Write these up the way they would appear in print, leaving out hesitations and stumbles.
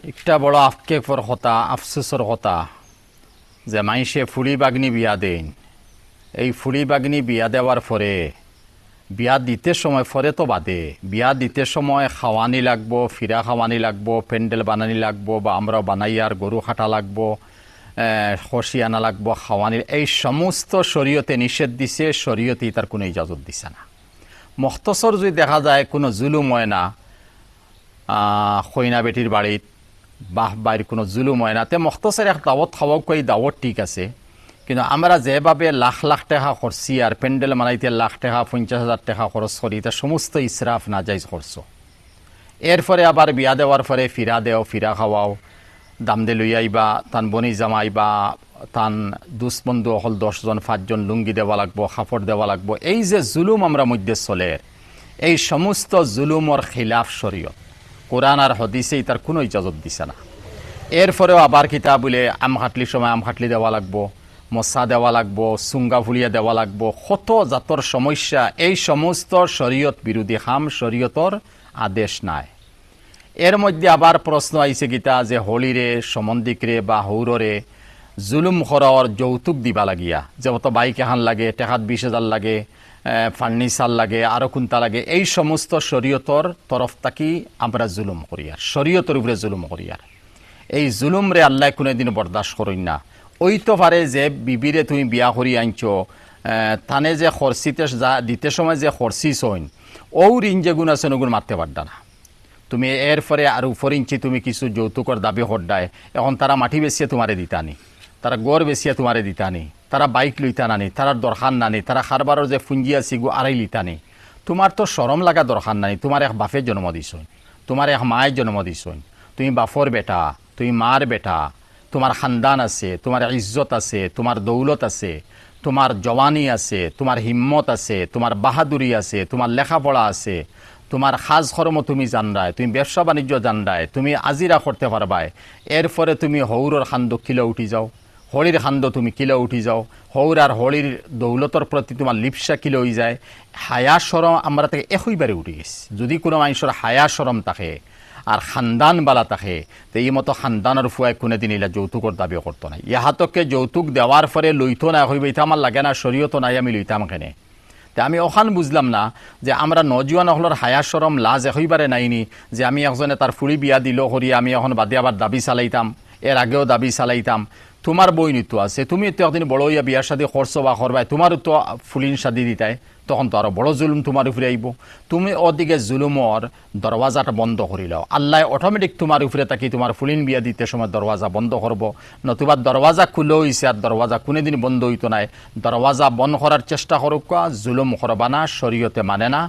একটা বড় আফকেফর কথা, আফসোসর কথা যে মাইসে ফুলি বাগনি বিয়া দেন। এই ফুলি বাগনি বিয়া দেওয়ার পরে বিয়া দিতে সময় পরে তো বাদে, বিয়া দিতে সময় খাওয়ানি লাগবো, ফিরা খাওয়ানি লাগবো, প্যান্ডেল বানানি লাগবো, বা আমরা বানাইয়ার গরু খাটা লাগবো, খসি আনা লাগবো, খাওয়ানির এই সমস্ত শরীয়তে নিষেধ দিছে। শরীয়তে তার কোনো ইজাজত দিছে না। মখতসর যদি দেখা যায় কোনো জুলুম হয় না, খৈনা বেটির বাড়িত বাহ বাইর কোনো জুলুম হয় না, তে মখতসর এক দাওয়াত খাওয়াও কই দাওয়াত ঠিক আছে। কিন্তু আমরা যেভাবে লাখ লাখ টাকা খরচি আর প্যান্ডেল বানাইতে লাখ টাকা 50,000 টাকা খরচ করি, তা সমস্ত ইসরাফ নাজাইজ খরচ। এরপরে আবার বিয়া দেওয়ার পরে ফিরা দেও, ফিরা খাওয়াও, দাম দে লই আইবা, তান বনি জামাই বা তান দুষ্বন্ধু হল 10 জন 5 জন লুঙ্গি দেওয়া লাগবো, কাপড় দেওয়া লাগবো। এই যে জুলুম আমরা মধ্যে চলে, এই সমস্ত জুলুমর খিলাফ শরীয়ত, কোরআন আর হদিসেই তার কোনো ইজাজত দিছে না। এরপরেও আবার কিতা বলে আম খাটলির সময় আম খাটলি দেওয়া লাগবো, মশা দেওয়া লাগবো, চুঙ্গা ফুলিয়া দেওয়া লাগবো, কত জাতর সমস্যা। এই সমস্ত শরীয়ত বিরোধী কাম, শরীয়তর আদেশ নাই। এর মধ্যে আবার প্রশ্ন আইছে গীতা যে হলিরে সম্বন্ধিকরে বা হৌররে জুলুম করার যৌতুক দিবা লাগিয়া, যেমন বাইক এখান লাগে, টেকাত 20,000 লাগে, ফার্নিচার লাগে, আরও কোনটা লাগে, এই সমস্ত শরীয়তর তরফ থাকি আমরা জুলুম করিয়ার, শরীয়তের উপরে জুলুম করিয়ার। এই জুলুম রে আল্লাহ কোনোদিন বরদাস্ত করেন না। ওই তো পারে যে বিবিরে তুমি বিয়া করি আনছো, থানে যে খরচিতে যা দিতে সময় যে খরচি সইন, ও ঋণ যেগুণ আছে ওগুণ মারতে পারডা না। তুমি এরপরে আর উপর ইঞ্চি তুমি কিছু যৌতুকর দাবি হড্ডায়, এখন তারা মাটি বেচিয়ে তোমারে দিতানি, তারা গড় বেচিয়ে তোমারে দিতানি, তারা বাইক লইতা নানি, তারার দরকার নানি, তারা খারবারের যে ফুঞ্জি আছে গো আড়াই লিতানি। তোমার তো শরম লাগা দরকার নাই। তোমার এক বাপের জন্ম দিছইন, তোমার এক মায়ের জন্ম দিছইন, তুমি বাপর বেটা, তুমি মার বেটা, তোমার খানদান আছে, তোমার ইজ্জত আছে, তোমার দৌলত আছে, তোমার জওয়ানি আছে, তোমার হিম্মত আছে, তোমার বাহাদুরি আছে, তোমার লেখাপড়া আছে, তোমার খাজ কর্ম তুমি জানরায়, তুমি ব্যবসা বাণিজ্য জানরায়, তুমি আজিরা করতে পারবায়। এরপরে তুমি হৌরর খান্দ কিলো উঠি যাও, হলির খান্দ তুমি কিলো উঠি যাও, হৌর আর হলির দৌলতর প্রতি তোমার লিপসা কিলো হয়ে যায়। হায়া সরম আমরা তাকে একইবারে উঠে গেছি। যদি কোনো মানুষের হায়া সরম থাকে আর খানদান বালা থাকে, তো এই মতো খানদানের ফুয়ায় কোনোদিন এলা যৌতুকর দাবি করতো না। ইহাতকে যৌতুক দেওয়ার পরে লইতো না হইবে, এটা আমার লাগে না, শরীয়ত নাই, আমি লইতাম কেনে। তা আমি ওখান বুঝলাম না যে আমরা নজওয়ান হলর হায়া সরম লাজ একইবারে নাইনি, যে আমি একজনে তার ফুড়ি বিয়া দিল করি আমি এখন বাদে আবার দাবি চালাইতাম, এর আগেও দাবি চালাইতাম। তোমার বই নিতো আছে, তুমি তো একদিন বড় হইয়া বিয়ার সাথে খরচ বা করবাই, তোমারও তো ফুলিন শাদি দিতাই, তখন তো আরও বড় জুলুম তোমার উপরে আইব। তুমি ওদিকে জুলুমর দরওয়াজাটা বন্ধ করিলাও, আল্লাহ অটোমেটিক তোমার উপরে তাকি তোমার ফুলিন বিয়া দিতে সময় দরওয়াজা বন্ধ করবো। নতুবা দরওয়াজা খুলে হইছে আর দরওয়াজা কোনোদিন বন্ধ হইতো নাই। দরওয়াজা বন্ধ করার চেষ্টা করুক, জুলুম করবা না, শরীয়তে মানে না।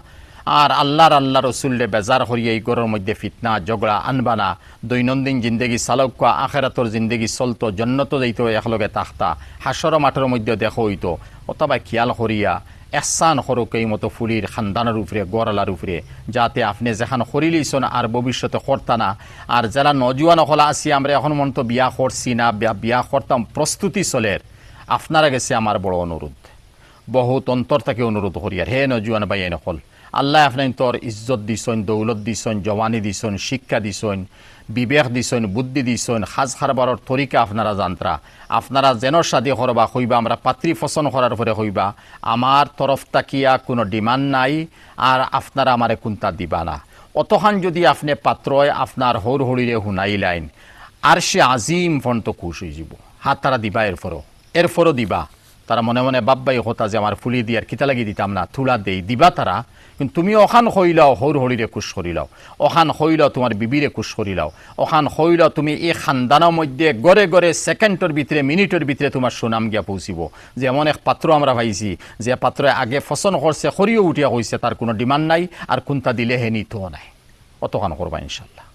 আর আল্লাহ রসুল্লে বেজার করিয়ে এই ঘরের মধ্যে ফিতনা ঝগড়া আনবা না। দৈনন্দিন জিন্দগি চালক, আখেরাতর জিন্দগি চলতো, জন্নত যাইতো একলগে তাখতা, হাসর মাঠের মধ্যে দেখো হইতো। অথবা খেয়াল করিয়া এহসান করুক এই মতো ফুলির খানদানের উপরে, গড়ালার উপরে, যাতে আপনি যেখান করিলেইছেন আর ভবিষ্যতে করতা না। আর যারা নজওয়ান হলা আছি, আমরা এখন মন তো বিয়া করছি না, বিয়া করতাম প্রস্তুতি চলের, আপনারা গেছে আমার বড় অনুরোধ, বহুত অন্তর থেকে অনুরোধ করিয়ার, হে নজওয়ান ভাই নকল, আল্লাহ আপনার তোর ইজ্জত দিছেন, দৌলত দিছেন, জওয়ানি দিছেন, শিক্ষা দিছেন, বিবেক দিছেন, বুদ্ধি দিছেন, সাজ খারবারর তরিকা আপনারা জানতরা। আপনারা যেন শাদি করবা হইবা, আমরা পাত্রী পছন্দ করার পরে হইবা, আমার তরফ তাকিয়া কোনো ডিমান্ড নাই, আর আপনারা আমারে কোনটা দিবা না। অতখান যদি আপনি পাত্রয় আপনার হৌর হরিরে হুনাইলাইন, আর সে আজিম ফন্ত খুশ হয়ে যাব। হাত তারা দিবা, এরপরও দিবা। তারা মনে মনে বাব্বাই হতা যে আমার ফুলি দিয়ার কিতা লাগি দিতাম না, থুলা দেই দিবা তারা। কিন্তু তুমি ওখান হইলাও হৌর হরিরে খুশ করিলাও, ওখান হইলাও তোমার বিবিরে খুশ করিলাও, ওখান হইলাও তুমি এই খানদানের মধ্যে গড়ে গড়ে সেকেন্ডের ভিতরে, মিনিটের ভিতরে তোমার সুনাম গিয়া পৌঁছিব। যে এমন এক পাত্র আমরা পাইছি, যে পাত্র আগে ফসন করছে, খরিও উঠিয়া হয়েছে, তার কোনো ডিমান্ড নাই, আর কোনটা দিলে হে নিতেও নাই। অতখান করবা ইনশাল্লাহ।